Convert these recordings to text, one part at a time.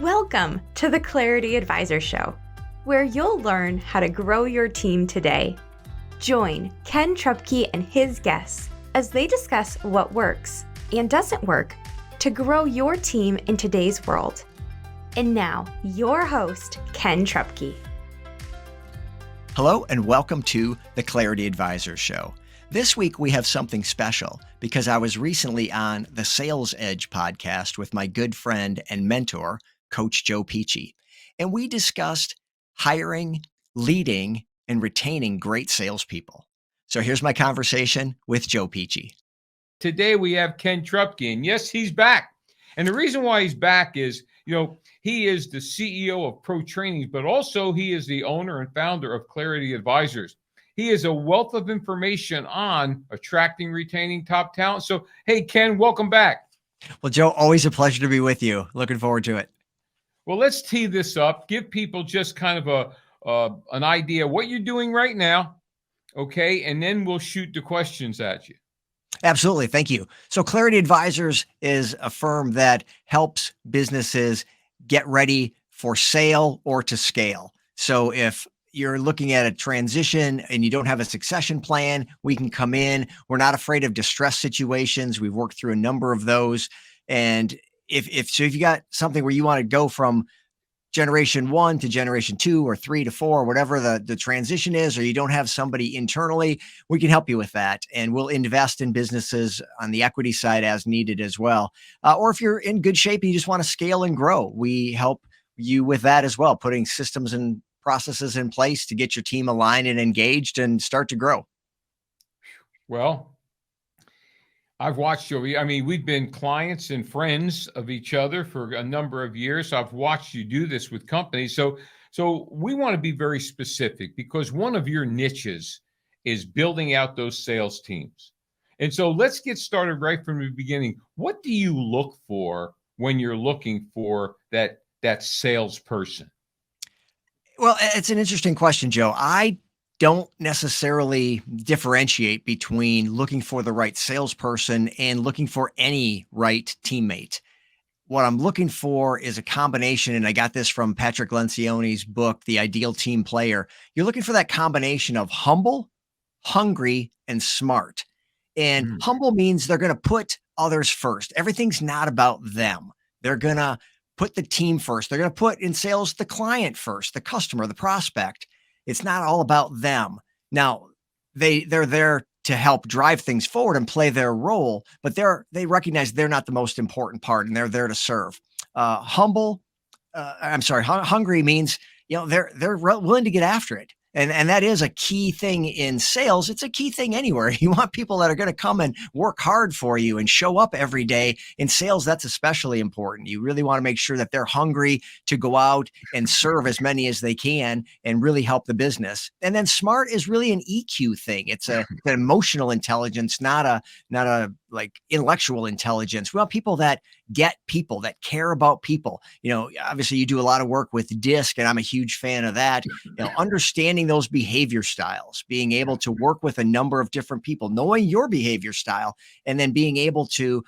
Welcome to the Clarity Advisor Show, where you'll learn how to grow your team today. Join Ken Trupke and his guests as they discuss what works and doesn't work to grow your team in today's world. And now, your host, Ken Trupke. Hello and welcome to the Clarity Advisor Show. This week we have something special because I was recently on the Sales Edge podcast with my good friend and mentor, Coach Joe Pici, and we discussed hiring, leading, and retaining great salespeople. So here's my conversation with Joe Pici. Today we have Ken Trupke, and yes, he's back. And the reason why he's back is, he is the CEO of Pro Trainings, but also he is the owner and founder of Clarity Advisors. He is a wealth of information on attracting, retaining top talent. So, hey, Ken, welcome back. Well, Joe, always a pleasure to be with you. Looking forward to it. Well, let's tee this up. Give people just kind of an idea of what you're doing right now, okay? And then we'll shoot the questions at you. Absolutely. Thank you. So Clarity Advisors is a firm that helps businesses get ready for sale or to scale. So if you're looking at a transition and you don't have a succession plan, we can come in. We're not afraid of distress situations. We've worked through a number of those. And if you got something where you want to go from generation 1 to generation 2 or 3 to 4, whatever the transition is, or you don't have somebody internally, we can help you with that. And we'll invest in businesses on the equity side as needed as well. Or if you're in good shape and you just want to scale and grow, we help you with that as well, putting systems and processes in place to get your team aligned and engaged and start to grow. Well, I've watched you. I mean, we've been clients and friends of each other for a number of years. I've watched you do this with companies. So we want to be very specific because one of your niches is building out those sales teams. And so let's get started right from the beginning. What do you look for when you're looking for that salesperson? Well, it's an interesting question, Joe. I don't necessarily differentiate between looking for the right salesperson and looking for any right teammate. What I'm looking for is a combination, and I got this from Patrick Lencioni's book, The Ideal Team Player. You're looking for that combination of humble, hungry, and smart. And humble means they're going to put others first. Everything's not about them. They're going to put the team first. They're going to put in sales the client first, the customer, the prospect. It's not all about them. Now, they're there to help drive things forward and play their role, but they recognize they're not the most important part, and they're there to serve. Hungry means they're willing to get after it. And that is a key thing in sales. It's a key thing anywhere. You want people that are going to come and work hard for you and show up every day. In sales, that's especially important. You really want to make sure that they're hungry to go out and serve as many as they can and really help the business. And then smart is really an EQ thing. It's an emotional intelligence, not a like intellectual intelligence. We want people that get people, that care about people. Obviously you do a lot of work with DISC, and I'm a huge fan of that. Understanding those behavior styles, being able to work with a number of different people, knowing your behavior style, and then being able to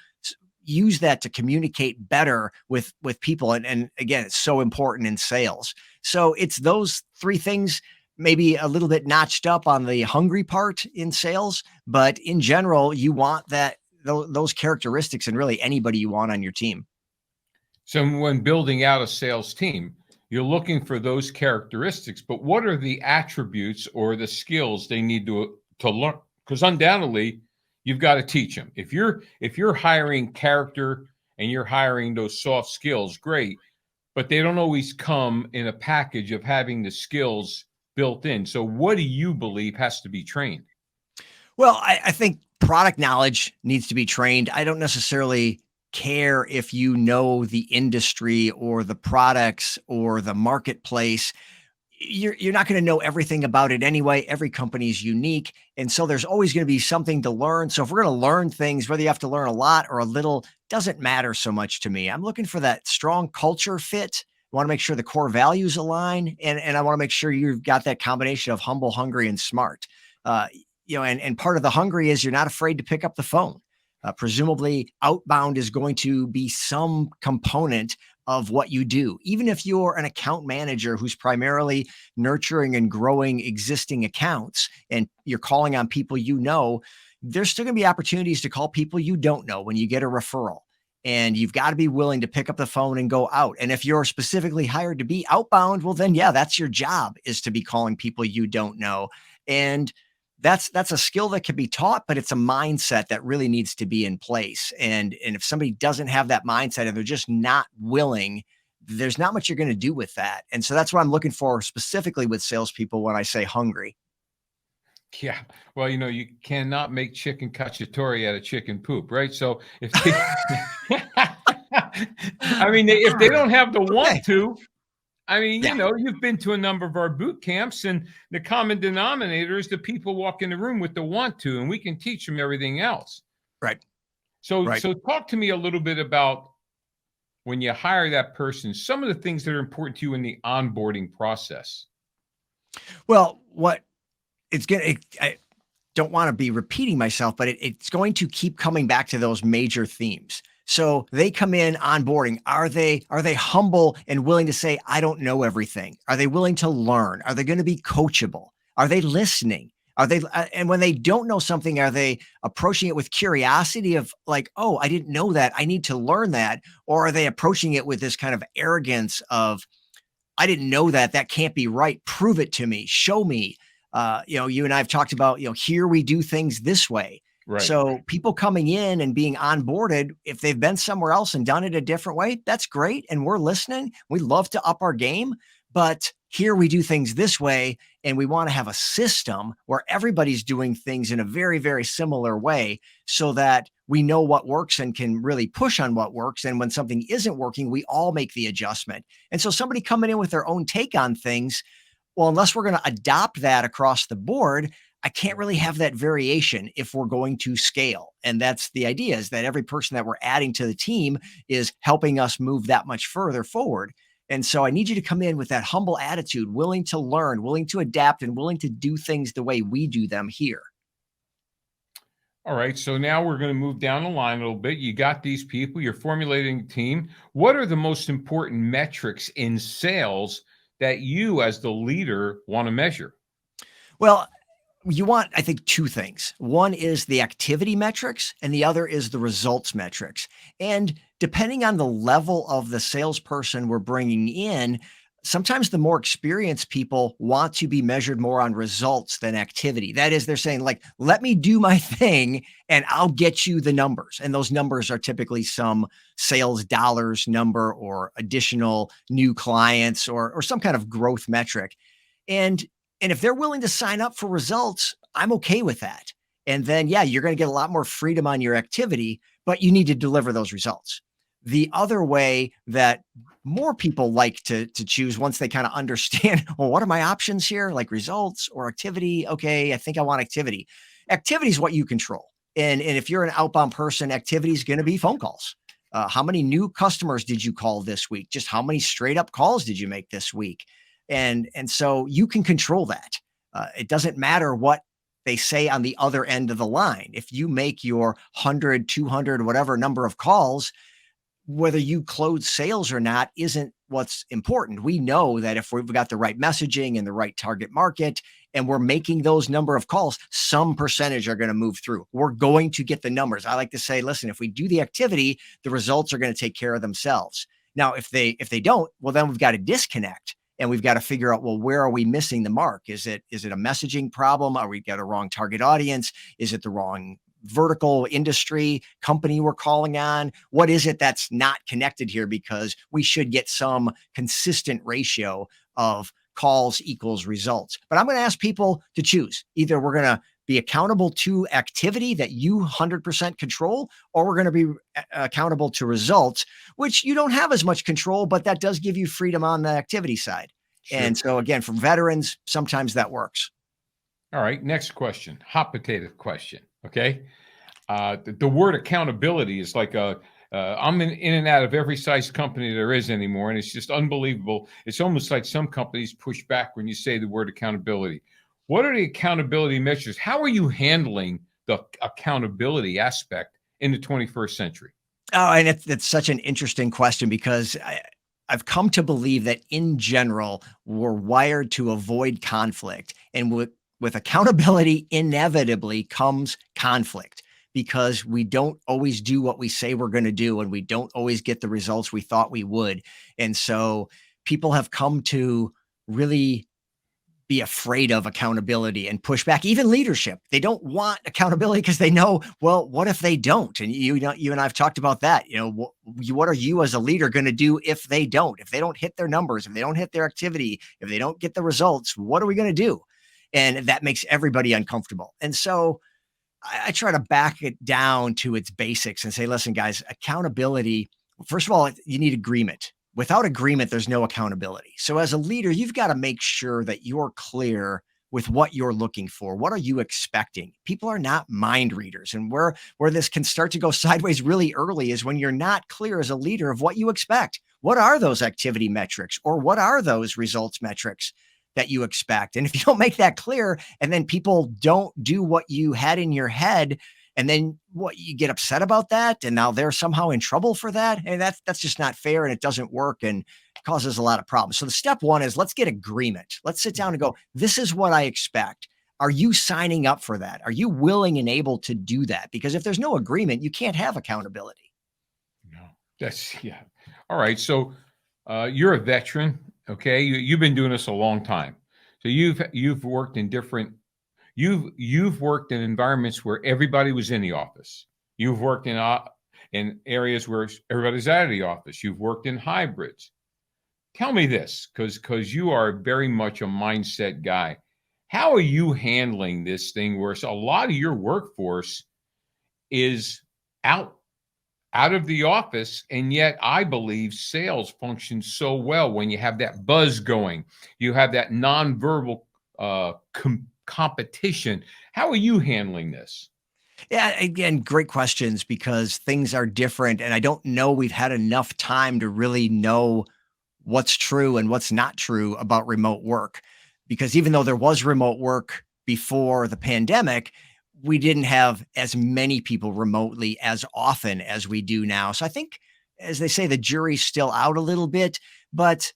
use that to communicate better with people. And again, it's so important in sales. So it's those three things, maybe a little bit notched up on the hungry part in sales, but in general, you want those characteristics and really anybody you want on your team. So when building out a sales team, you're looking for those characteristics, but what are the attributes or the skills they need to learn? Because undoubtedly, you've got to teach them. If you're hiring character and you're hiring those soft skills, great, but they don't always come in a package of having the skills built in. So what do you believe has to be trained? Well, I think product knowledge needs to be trained. I don't necessarily care if you know the industry or the products or the marketplace. You're not going to know everything about it anyway. Every company is unique. And so there's always going to be something to learn. So if we're going to learn things, whether you have to learn a lot or a little, doesn't matter so much to me. I'm looking for that strong culture fit. I want to make sure the core values align. And I want to make sure you've got that combination of humble, hungry, and smart. And part of the hungry is you're not afraid to pick up the phone. Presumably outbound is going to be some component, of what you do. Even if you're an account manager who's primarily nurturing and growing existing accounts and you're calling on people you know, there's still going to be opportunities to call people you don't know when you get a referral. And you've got to be willing to pick up the phone and go out. And if you're specifically hired to be outbound, well, then yeah, that's your job, is to be calling people you don't know. And that's a skill that can be taught, but it's a mindset that really needs to be in place. And if somebody doesn't have that mindset and they're just not willing, there's not much you're going to do with that. And so that's what I'm looking for specifically with salespeople when I say hungry. Yeah. Well, you cannot make chicken cacciatore out of chicken poop, right? So if they, if they don't have the want to, you've been to a number of our boot camps, and the common denominator is the people walk in the room with the want to, and we can teach them everything else. Right. So talk to me a little bit about when you hire that person, some of the things that are important to you in the onboarding process. Well, I don't want to be repeating myself, but it's going to keep coming back to those major themes. So they come in onboarding. Are they humble and willing to say, I don't know everything? Are they willing to learn? Are they going to be coachable? Are they listening? And when they don't know something, are they approaching it with curiosity of like, oh, I didn't know that, I need to learn that? Or are they approaching it with this kind of arrogance of, I didn't know that can't be right. Prove it to me. Show me. You and I have talked about, here we do things this way. Right. So people coming in and being onboarded, if they've been somewhere else and done it a different way, that's great. And we're listening. We love to up our game, but here we do things this way. And we want to have a system where everybody's doing things in a very, very similar way so that we know what works and can really push on what works. And when something isn't working, we all make the adjustment. And so somebody coming in with their own take on things, well, unless we're going to adopt that across the board, I can't really have that variation if we're going to scale. And that's the idea, is that every person that we're adding to the team is helping us move that much further forward. And so I need you to come in with that humble attitude, willing to learn, willing to adapt, and willing to do things the way we do them here. All right. So now we're going to move down the line a little bit. You got these people, you're formulating a team. What are the most important metrics in sales that you as the leader want to measure? Well, you want, I think, two things. One is the activity metrics and the other is the results metrics. And depending on the level of the salesperson we're bringing in, sometimes the more experienced people want to be measured more on results than activity. That is, they're saying like, let me do my thing and I'll get you the numbers. And those numbers are typically some sales dollars number or additional new clients or some kind of growth metric. And if they're willing to sign up for results, I'm okay with that. And then, yeah, you're going to get a lot more freedom on your activity, but you need to deliver those results. The other way that more people like to choose once they kind of understand, well, what are my options here? Like results or activity? Okay, I think I want activity. Activity is what you control. And if you're an outbound person, activity is going to be phone calls. How many new customers did you call this week? Just how many straight up calls did you make this week? And so you can control that. It doesn't matter what they say on the other end of the line. If you make your 100, 200, whatever number of calls, whether you close sales or not isn't what's important. We know that if we've got the right messaging and the right target market, and we're making those number of calls, some percentage are going to move through. We're going to get the numbers. I like to say, listen, if we do the activity, the results are going to take care of themselves. Now, if they don't, well, then we've got to disconnect. And we've got to figure out, well, where are we missing the mark? Is it a messaging problem? Are we got a wrong target audience? Is it the wrong vertical industry company we're calling on? What is it that's not connected here? Because we should get some consistent ratio of calls equals results. But I'm going to ask people to choose. Either we're going to be accountable to activity that you 100% control, or we're going to be accountable to results, which you don't have as much control, but that does give you freedom on the activity side. Sure. And so again, for veterans, sometimes that works. All right. Next question, hot potato question. Okay. The word accountability is like I'm in and out of every size company there is anymore. And it's just unbelievable. It's almost like some companies push back when you say the word accountability. What are the accountability measures? How are you handling the accountability aspect in the 21st century? Oh, and it's such an interesting question because I've come to believe that in general, we're wired to avoid conflict. And with accountability, inevitably comes conflict because we don't always do what we say we're going to do and we don't always get the results we thought we would. And so people have come to really be afraid of accountability and push back, even leadership. They don't want accountability because they know, well, what if they don't? And you know, you and I've talked about that. You know, what are you as a leader going to do if they don't hit their numbers, if they don't hit their activity, if they don't get the results, what are we going to do? And that makes everybody uncomfortable. And so I try to back it down to its basics and say, listen, guys, accountability, first of all, you need agreement. Without agreement, there's no accountability. So as a leader, you've got to make sure that you're clear with what you're looking for. What are you expecting? People are not mind readers. And where this can start to go sideways really early is when you're not clear as a leader of what you expect. What are those activity metrics or what are those results metrics that you expect? And if you don't make that clear and then people don't do what you had in your head, and then what, you get upset about that, and now they're somehow in trouble for that. And that's just not fair, and it doesn't work and causes a lot of problems. So the step one is let's get agreement. Let's sit down and go, this is what I expect. Are you signing up for that? Are you willing and able to do that? Because if there's no agreement, you can't have accountability. No, yeah. All right. So you're a veteran. Okay. You've been doing this a long time. So you've worked in different You've worked in environments where everybody was in the office. You've worked in areas where everybody's out of the office. You've worked in hybrids. Tell me this, because you are very much a mindset guy. How are you handling this thing where a lot of your workforce is out of the office, and yet I believe sales functions so well when you have that buzz going. You have that nonverbal competition. How are you handling this? Yeah, again, great questions because things are different. And I don't know we've had enough time to really know what's true and what's not true about remote work. Because even though there was remote work before the pandemic, we didn't have as many people remotely as often as we do now. So I think, as they say, the jury's still out a little bit. But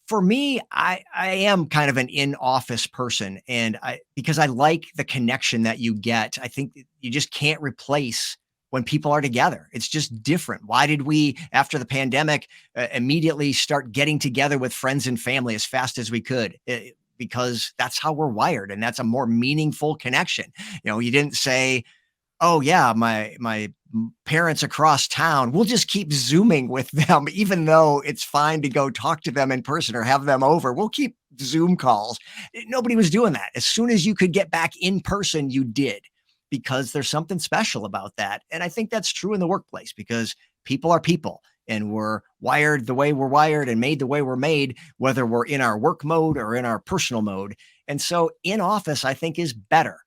for me, I am kind of an in-office person, and because I like the connection that you get. I think you just can't replace when people are together. It's just different. Why did we, after the pandemic, immediately start getting together with friends and family as fast as we could? Because that's how we're wired, and that's a more meaningful connection. You know, you didn't say, oh yeah, my parents across town, we'll just keep Zooming with them, even though it's fine to go talk to them in person or have them over. We'll keep Zoom calls. Nobody was doing that. As soon as you could get back in person, you did, because there's something special about that. And I think that's true in the workplace because people are people and we're wired the way we're wired and made the way we're made, whether we're in our work mode or in our personal mode. And so in office, I think is better.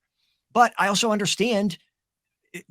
But I also understand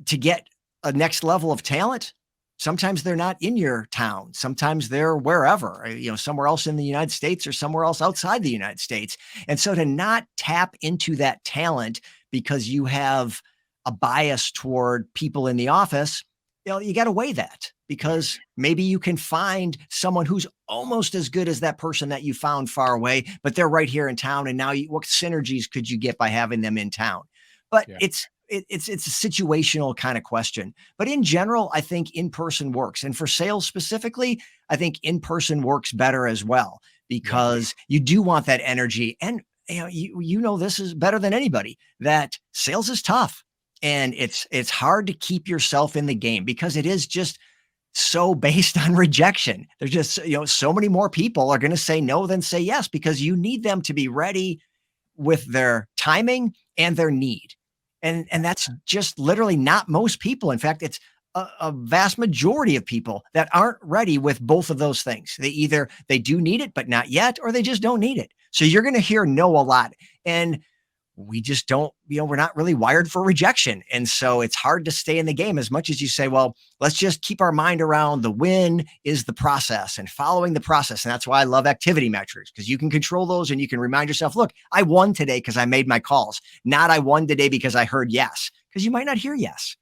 to get a next level of talent, sometimes they're not in your town. Sometimes they're wherever, somewhere else in the United States or somewhere else outside the United States. And so to not tap into that talent because you have a bias toward people in the office, you got to weigh that, because maybe you can find someone who's almost as good as that person that you found far away, but they're right here in town. And now what synergies could you get by having them in town? But it's a situational kind of question. But in general, I think in-person works. And for sales specifically, I think in-person works better as well, because you do want that energy. And you know this is better than anybody, that sales is tough. And it's hard to keep yourself in the game because it is just so based on rejection. There's just, so many more people are going to say no than say yes, because you need them to be ready with their timing and their need. And that's just literally not most people. In fact, it's a vast majority of people that aren't ready with both of those things. They do need it, but not yet, or they just don't need it. So you're going to hear no a lot. And we just don't, we're not really wired for rejection. And so it's hard to stay in the game as much as you say, well, let's just keep our mind around the win is the process and following the process. And that's why I love activity metrics, because you can control those and you can remind yourself, look, I won today because I made my calls, not I won today because I heard yes, because you might not hear yes.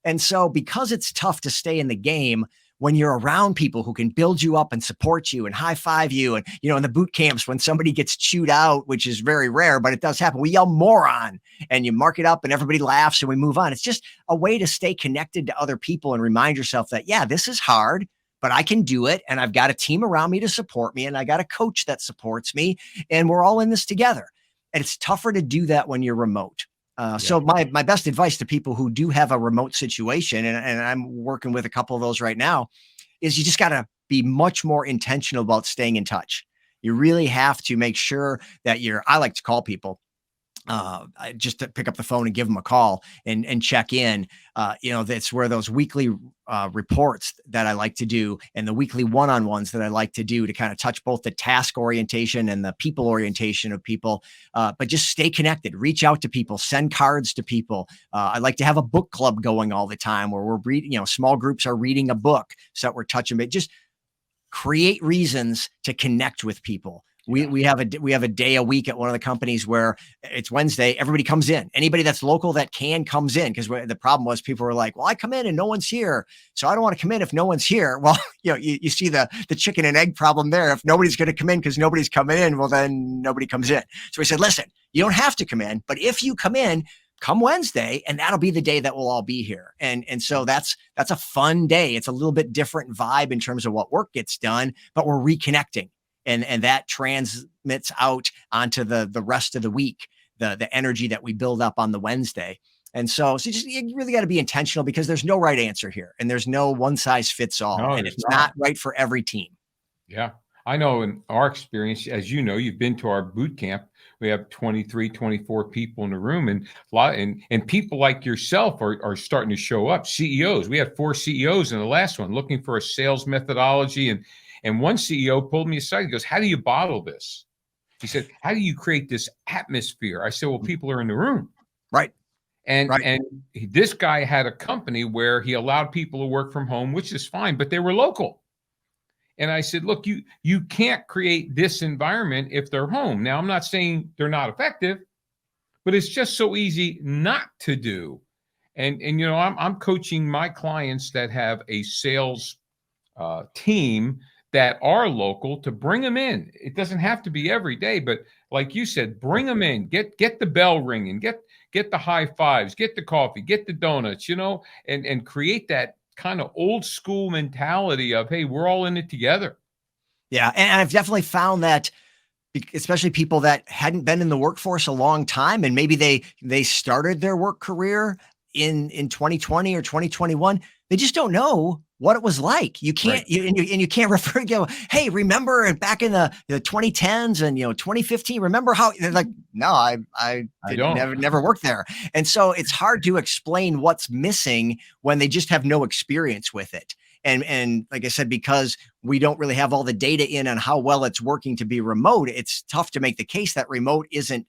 And so because it's tough to stay in the game, when you're around people who can build you up and support you and high five you. And, in the boot camps, when somebody gets chewed out, which is very rare, but it does happen, we yell moron and you mark it up and everybody laughs and we move on. It's just a way to stay connected to other people and remind yourself that, yeah, this is hard, but I can do it. And I've got a team around me to support me. And I got a coach that supports me. And we're all in this together. And it's tougher to do that when you're remote. So my best advice to people who do have a remote situation, and I'm working with a couple of those right now, is you just got to be much more intentional about staying in touch. You really have to make sure that I like to call people just to pick up the phone and give them a call and check in. That's where those weekly reports that I like to do and the weekly one-on-ones that I like to do to kind of touch both the task orientation and the people orientation of people. But just stay connected, reach out to people, send cards to people. I like to have a book club going all the time where we're reading, small groups are reading a book. So that we're touching it. Just create reasons to connect with people. We have a day a week at one of the companies where it's Wednesday. Everybody comes in. Anybody that's local that comes in, because the problem was people were like, well, I come in and no one's here, so I don't want to come in if no one's here. Well, you see the chicken and egg problem there. If nobody's going to come in because nobody's coming in, well, then nobody comes in. So we said, listen, you don't have to come in, but if you come in, come Wednesday, and that'll be the day that we'll all be here. And so that's a fun day. It's a little bit different vibe in terms of what work gets done, but we're reconnecting. And that transmits out onto the rest of the week, the energy that we build up on the Wednesday. And so you really got to be intentional, because there's no right answer here and there's no one size fits all. No, and it's not right for every team. Yeah. I know in our experience, as you know, you've been to our boot camp. We have 23, 24 people in the room, and people like yourself are starting to show up. CEOs. We had 4 CEOs in the last one looking for a sales methodology. And one CEO pulled me aside. He goes, how do you bottle this? He said, how do you create this atmosphere? I said, well, people are in the room. Right. And this guy had a company where he allowed people to work from home, which is fine, but they were local. And I said, look, you can't create this environment if they're home. Now, I'm not saying they're not effective, but it's just so easy not to do. And I'm coaching my clients that have a sales team that are local to bring them in. It doesn't have to be every day, but like you said, bring them in, get the bell ringing, get the high fives, get the coffee, get the donuts, and create that kind of old school mentality of, hey, we're all in it together. Yeah. And I've definitely found that, especially people that hadn't been in the workforce a long time, and maybe they started their work career in 2020 or 2021, they just don't know what it was like. You can't, right. you can't refer, hey, remember back in the 2010s and 2015, remember how? Like, no, I never worked there. And so it's hard to explain what's missing when they just have no experience with it. And like I said, because we don't really have all the data in on how well it's working to be remote, it's tough to make the case that remote isn't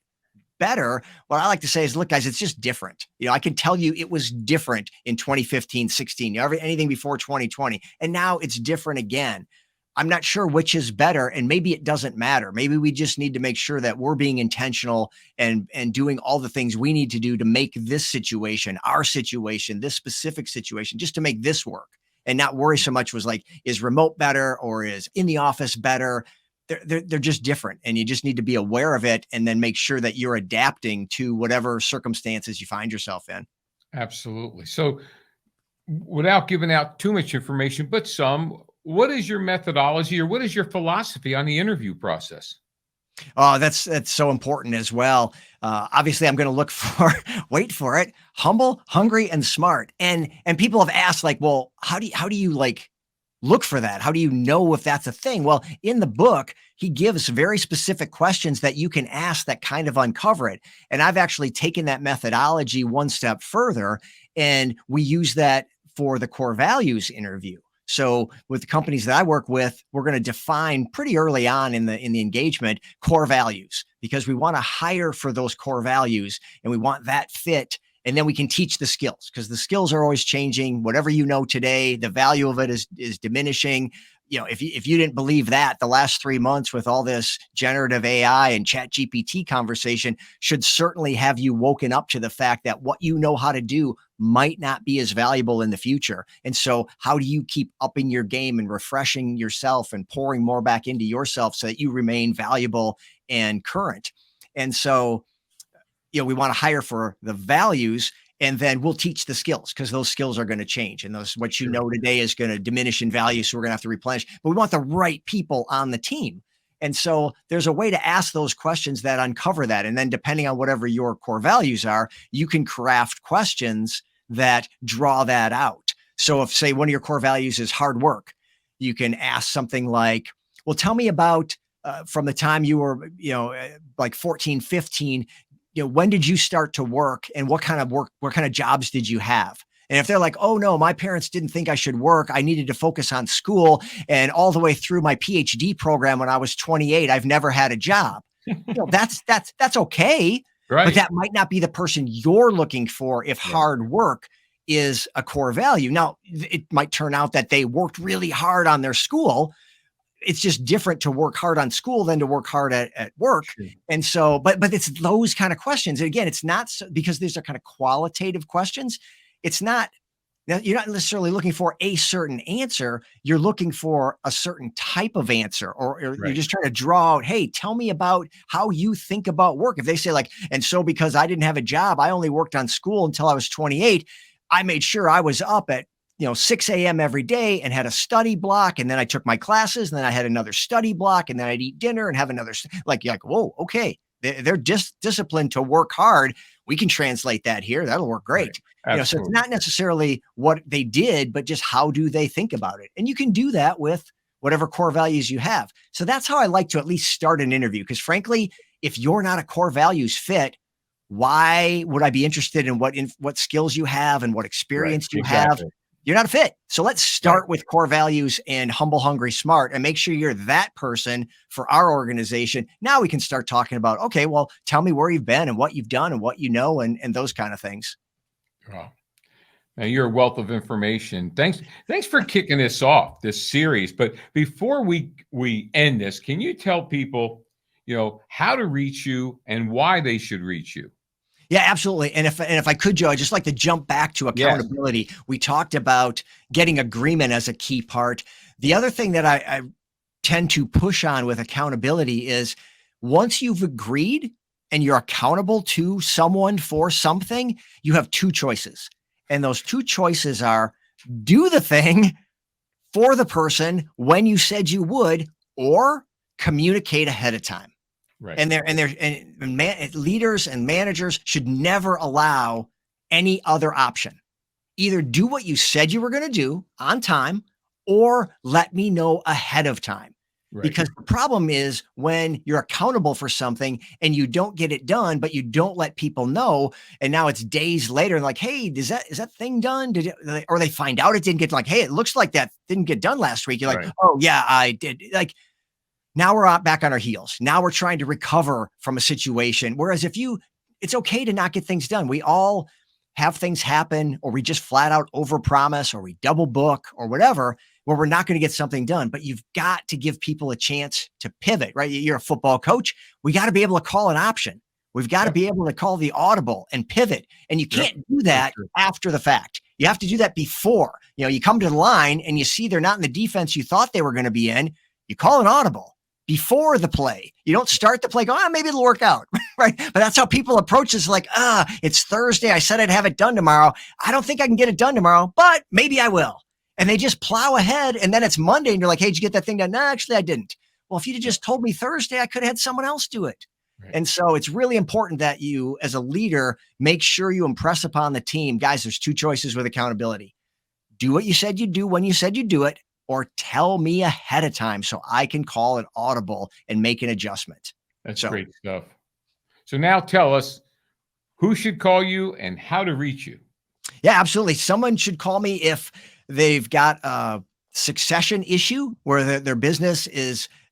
better. What I like to say is, look, guys, it's just different. I can tell you it was different in 2015, 16, anything before 2020. And now it's different again. I'm not sure which is better, and maybe it doesn't matter. Maybe we just need to make sure that we're being intentional and doing all the things we need to do to make this situation, our situation, this specific situation, just to make this work, and not worry so much was like, is remote better or is in the office better? They're just different, and you just need to be aware of it and then make sure that you're adapting to whatever circumstances you find yourself in. Absolutely. So without giving out too much information, but what is your methodology or what is your philosophy on the interview process? Oh, that's so important as well. Obviously, I'm going to look for, wait for it, humble, hungry, and smart. And people have asked, like, well, how do you like look for that? How do you know if that's a thing? Well, in the book, he gives very specific questions that you can ask that kind of uncover it. And I've actually taken that methodology one step further, and we use that for the core values interview. So with the companies that I work with, we're going to define pretty early on in the engagement core values, because we want to hire for those core values and we want that fit. And then we can teach the skills, because the skills are always changing. Whatever you know today, the value of it is diminishing. if you didn't believe that, the last 3 months with all this generative AI and chat GPT conversation should certainly have you woken up to the fact that what you know how to do might not be as valuable in the future. And so how do you keep upping your game and refreshing yourself and pouring more back into yourself so that you remain valuable and current? And so, we want to hire for the values, and then we'll teach the skills, because those skills are going to change. And what you know today is going to diminish in value. So we're going to have to replenish, but we want the right people on the team. And so there's a way to ask those questions that uncover that. And then depending on whatever your core values are, you can craft questions that draw that out. So if, say, one of your core values is hard work, you can ask something like, well, tell me about from the time you were, like 14, 15, when did you start to work, and what kind of jobs did you have? And if they're like, oh no, my parents didn't think I should work, I needed to focus on school, and all the way through my PhD program when I was 28, I've never had a job. That's okay. Right. But that might not be the person you're looking for if hard work is a core value. Now, it might turn out that they worked really hard on their school. It's just different to work hard on school than to work hard at work. Sure. And so, but it's those kind of questions. And again, it's not because these are kind of qualitative questions. It's not, you're not necessarily looking for a certain answer. You're looking for a certain type of answer, or you're just trying to draw out, hey, tell me about how you think about work. If they say like, and so because I didn't have a job, I only worked on school until I was 28. I made sure I was up at 6 a.m. every day and had a study block. And then I took my classes, and then I had another study block, and then I'd eat dinner and have another, you're like, whoa, okay. They're just disciplined to work hard. We can translate that here. That'll work great. Right. So it's not necessarily what they did, but just how do they think about it? And you can do that with whatever core values you have. So that's how I like to at least start an interview. Because frankly, if you're not a core values fit, why would I be interested in what skills you have and what experience you have? You're not a fit. So let's start with core values and humble, hungry, smart, and make sure you're that person for our organization. Now we can start talking about, okay, well, tell me where you've been and what you've done and what you know, and those kind of things. Wow. Now you're a wealth of information. Thanks for kicking this off, this series. But before we end this, can you tell people, how to reach you and why they should reach you? Yeah, absolutely. And if I could, Joe, I'd just like to jump back to accountability. Yes. We talked about getting agreement as a key part. The other thing that I tend to push on with accountability is, once you've agreed and you're accountable to someone for something, you have two choices. And those two choices are: do the thing for the person when you said you would, or communicate ahead of time. Right. And leaders and managers should never allow any other option. Either do what you said you were going to do on time, or let me know ahead of time. Right. Because the problem is when you're accountable for something and you don't get it done, but you don't let people know, and now it's days later and like, hey, is that thing done? Or they find out it didn't get, like, hey, it looks like that didn't get done last week. You're like, oh yeah, I did. Like, now we're back on our heels. Now we're trying to recover from a situation. Whereas it's okay to not get things done. We all have things happen, or we just flat out overpromise, or we double book, or whatever, where we're not going to get something done. But you've got to give people a chance to pivot, right? You're a football coach. We got to be able to call an option. We've got to be able to call the audible and pivot. And you can't do that after the fact. You have to do that before. You come to the line and you see they're not in the defense you thought they were going to be in. You call an audible before the play. You don't start the play, go, maybe it'll work out, right? But that's how people approach this, like, it's Thursday. I said I'd have it done tomorrow. I don't think I can get it done tomorrow, but maybe I will. And they just plow ahead, and then it's Monday, and you're like, hey, did you get that thing done? No, actually, I didn't. Well, if you'd have just told me Thursday, I could have had someone else do it. Right. And so it's really important that you, as a leader, make sure you impress upon the team. Guys, there's two choices with accountability. Do what you said you'd do when you said you'd do it, or tell me ahead of time so I can call an audible and make an adjustment. That's great stuff. So now tell us who should call you and how to reach you. Yeah, absolutely. Someone should call me if they've got a succession issue where their business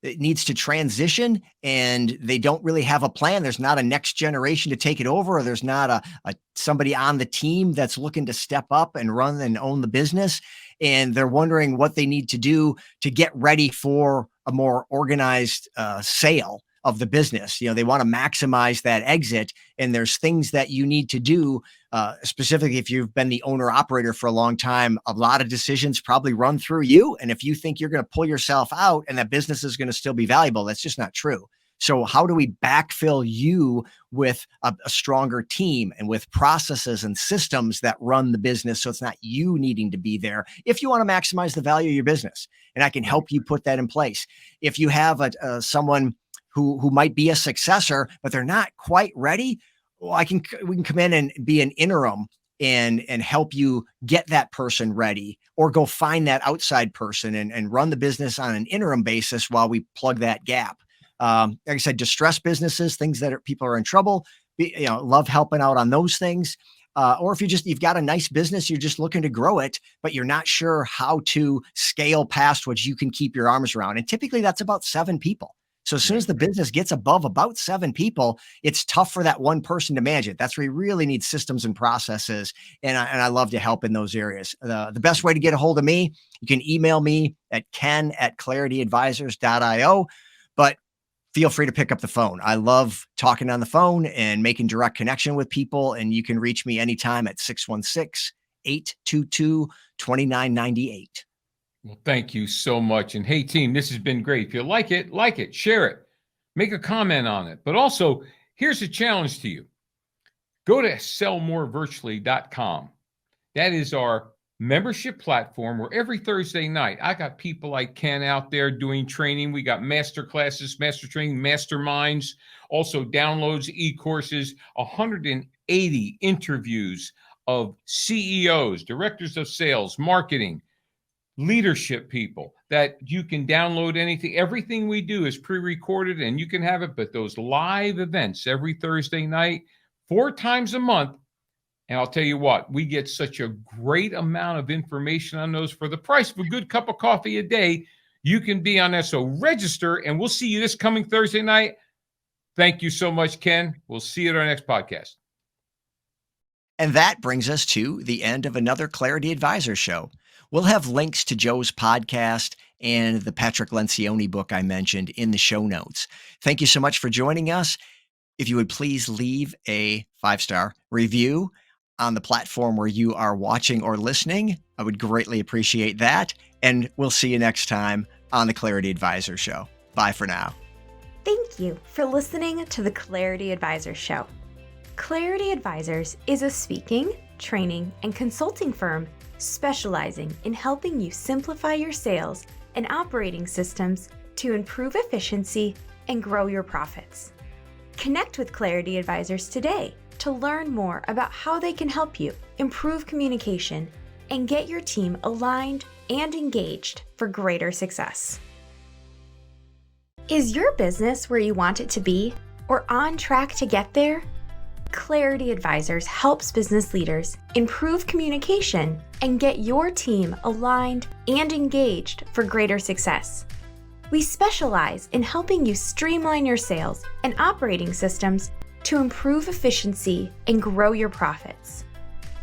it needs to transition and they don't really have a plan. There's not a next generation to take it over, or there's not a somebody on the team that's looking to step up and run and own the business. and they're wondering what they need to do to get ready for a more organized sale of the business. They want to maximize that exit, and there's things that you need to do. Specifically, if you've been the owner operator for a long time, a lot of decisions probably run through you. And if you think you're going to pull yourself out and that business is going to still be valuable, that's just not true. So how do we backfill you with a stronger team and with processes and systems that run the business, so it's not you needing to be there if you want to maximize the value of your business? And I can help you put that in place. If you have someone who might be a successor, but they're not quite ready, well, we can come in and be an interim and help you get that person ready, or go find that outside person and run the business on an interim basis while we plug that gap. Like I said, distressed businesses, things that people are in trouble, love helping out on those things. Or if you've got a nice business, you're just looking to grow it, but you're not sure how to scale past what you can keep your arms around. And typically that's about 7 people. So as soon as the business gets above about 7 people, it's tough for that one person to manage it. That's where you really need systems and processes. And I love to help in those areas. The best way to get a hold of me, you can email me at ken@clarityadvisors.io, but feel free to pick up the phone. I love talking on the phone and making direct connection with people. And you can reach me anytime at 616-822-2998. Well, thank you so much. And hey, team, this has been great. If you like it, share it, make a comment on it. But also, here's a challenge to you. Go to sellmorevirtually.com. That is our membership platform where every Thursday night, I got people like Ken out there doing training. We got master classes, master training, masterminds, also downloads, e-courses, 180 interviews of CEOs, directors of sales, marketing, leadership people that you can download anything. Everything we do is pre-recorded and you can have it, but those live events every Thursday night, 4 times a month. And I'll tell you what, we get such a great amount of information on those for the price of a good cup of coffee a day. You can be on that. So register, and we'll see you this coming Thursday night. Thank you so much, Ken. We'll see you at our next podcast. And that brings us to the end of another Clarity Advisor show. We'll have links to Joe's podcast and the Patrick Lencioni book I mentioned in the show notes. Thank you so much for joining us. If you would please leave a 5-star review on the platform where you are watching or listening, I would greatly appreciate that. And we'll see you next time on the Clarity Advisor show. Bye for now. Thank you for listening to the Clarity Advisor show. Clarity Advisors is a speaking, training, and consulting firm specializing in helping you simplify your sales and operating systems to improve efficiency and grow your profits. Connect with Clarity Advisors today to learn more about how they can help you improve communication and get your team aligned and engaged for greater success. Is your business where you want it to be or on track to get there? Clarity Advisors helps business leaders improve communication and get your team aligned and engaged for greater success. We specialize in helping you streamline your sales and operating systems to improve efficiency and grow your profits.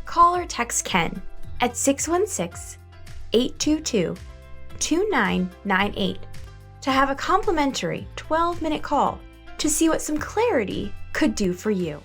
Call or text Ken at 616-822-2998 to have a complimentary 12-minute call to see what some clarity could do for you.